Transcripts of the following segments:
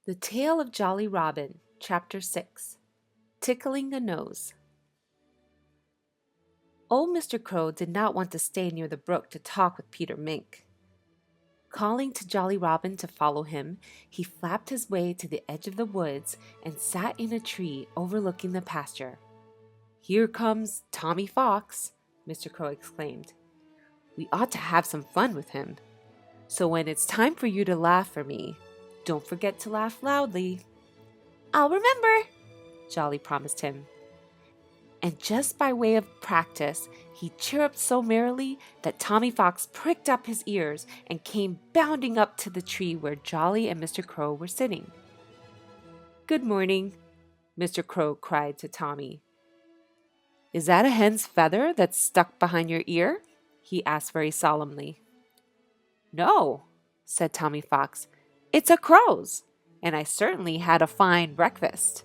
The Tale of Jolly Robin, Chapter 6. Tickling a Nose. Old Mr. Crow did not want to stay near the brook to talk with Peter Mink. Calling to Jolly Robin to follow him, he flapped his way to the edge of the woods and sat in a tree overlooking the pasture. "Here comes Tommy Fox," Mr. Crow exclaimed. "We ought to have some fun with him. So when it's time for you to laugh for me, don't forget to laugh loudly." "I'll remember," Jolly promised him. And just by way of practice, he chirruped so merrily that Tommy Fox pricked up his ears and came bounding up to the tree where Jolly and Mr. Crow were sitting. "Good morning," Mr. Crow cried to Tommy. "Is that a hen's feather that's stuck behind your ear?" he asked very solemnly. "No," said Tommy Fox. "It's a crow's, and I certainly had a fine breakfast."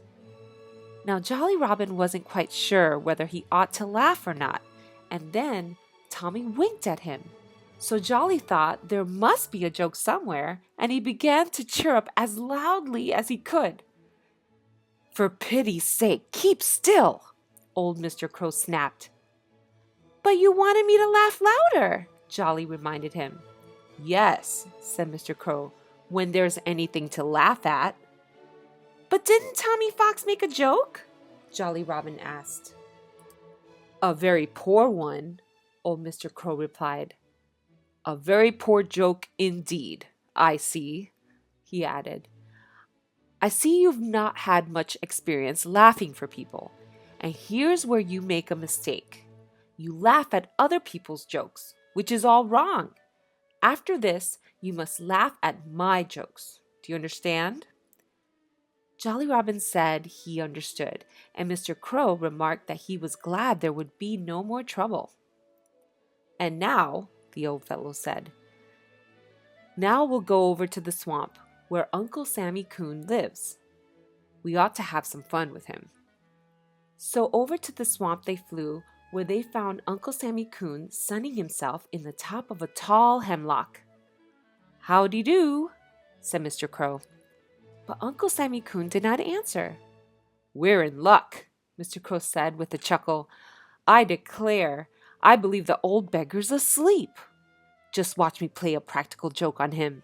Now Jolly Robin wasn't quite sure whether he ought to laugh or not, and then Tommy winked at him. So Jolly thought there must be a joke somewhere, and he began to chirrup as loudly as he could. "For pity's sake, keep still!" old Mr. Crow snapped. "But you wanted me to laugh louder," Jolly reminded him. "Yes," said Mr. Crow, "when there's anything to laugh at." "But didn't Tommy Fox make a joke?" Jolly Robin asked. "A very poor one," old Mr. Crow replied. "A very poor joke indeed, I see," he added. "I see you've not had much experience laughing for people, and here's where you make a mistake. You laugh at other people's jokes, which is all wrong. After this, you must laugh at my jokes. Do you understand?" Jolly Robin said he understood, and Mr. Crow remarked that he was glad there would be no more trouble. "And now," the old fellow said, "now we'll go over to the swamp where Uncle Sammy Coon lives. We ought to have some fun with him." So over to the swamp they flew, where they found Uncle Sammy Coon sunning himself in the top of a tall hemlock. "Howdy-do," said Mr. Crow. But Uncle Sammy Coon did not answer. "We're in luck," Mr. Crow said with a chuckle. "I declare, I believe the old beggar's asleep. Just watch me play a practical joke on him."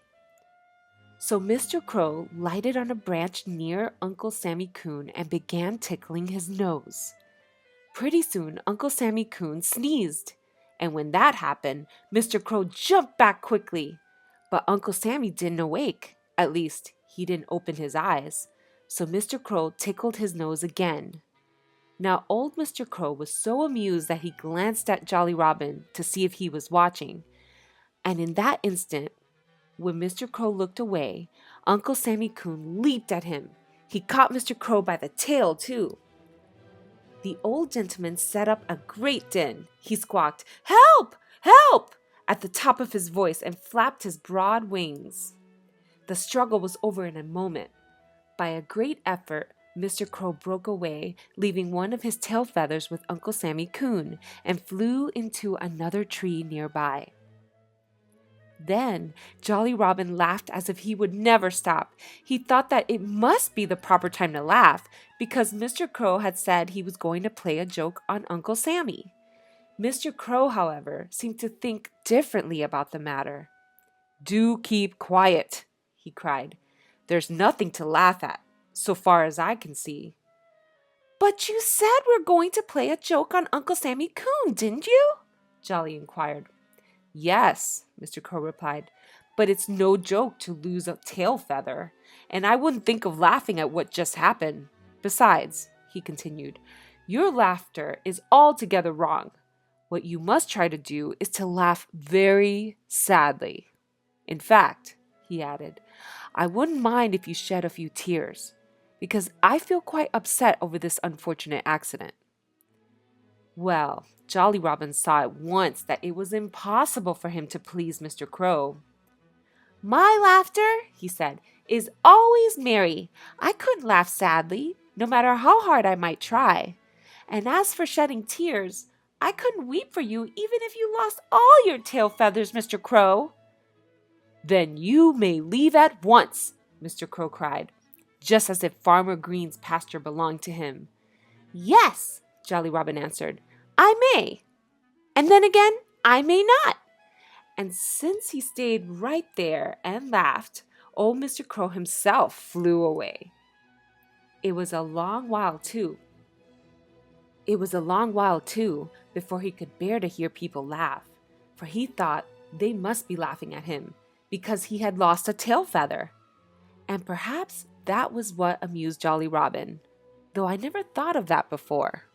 So Mr. Crow lighted on a branch near Uncle Sammy Coon and began tickling his nose. Pretty soon, Uncle Sammy Coon sneezed, and when that happened, Mr. Crow jumped back quickly. But Uncle Sammy didn't awake. At least, he didn't open his eyes. So Mr. Crow tickled his nose again. Now old Mr. Crow was so amused that he glanced at Jolly Robin to see if he was watching. And in that instant, when Mr. Crow looked away, Uncle Sammy Coon leaped at him. He caught Mr. Crow by the tail, too. The old gentleman set up a great din. He squawked, "Help! Help!" at the top of his voice and flapped his broad wings. The struggle was over in a moment. By a great effort, Mr. Crow broke away, leaving one of his tail feathers with Uncle Sammy Coon, and flew into another tree nearby. Then Jolly Robin laughed as if he would never stop. He thought that it must be the proper time to laugh, because Mr. Crow had said he was going to play a joke on Uncle Sammy. Mr. Crow, however, seemed to think differently about the matter. "Do keep quiet," he cried. "There's nothing to laugh at, so far as I can see." "But you said we're going to play a joke on Uncle Sammy Coon, didn't you?" Jolly inquired. "Yes," Mr. Crow replied, "but it's no joke to lose a tail feather, and I wouldn't think of laughing at what just happened. Besides," he continued, "your laughter is altogether wrong. What you must try to do is to laugh very sadly. In fact," he added, "I wouldn't mind if you shed a few tears, because I feel quite upset over this unfortunate accident." Well, Jolly Robin saw at once that it was impossible for him to please Mr. Crow. "My laughter," he said, "is always merry. I couldn't laugh sadly, no matter how hard I might try. And as for shedding tears, I couldn't weep for you even if you lost all your tail feathers, Mr. Crow." "Then you may leave at once," Mr. Crow cried. just as if Farmer Green's pasture belonged to him. "Yes," Jolly Robin answered, "I may. And then again, I may not." And since he stayed right there and laughed, old Mr. Crow himself flew away. It was a long while, too, before he could bear to hear people laugh, for he thought they must be laughing at him because he had lost a tail feather. And perhaps that was what amused Jolly Robin, though I never thought of that before.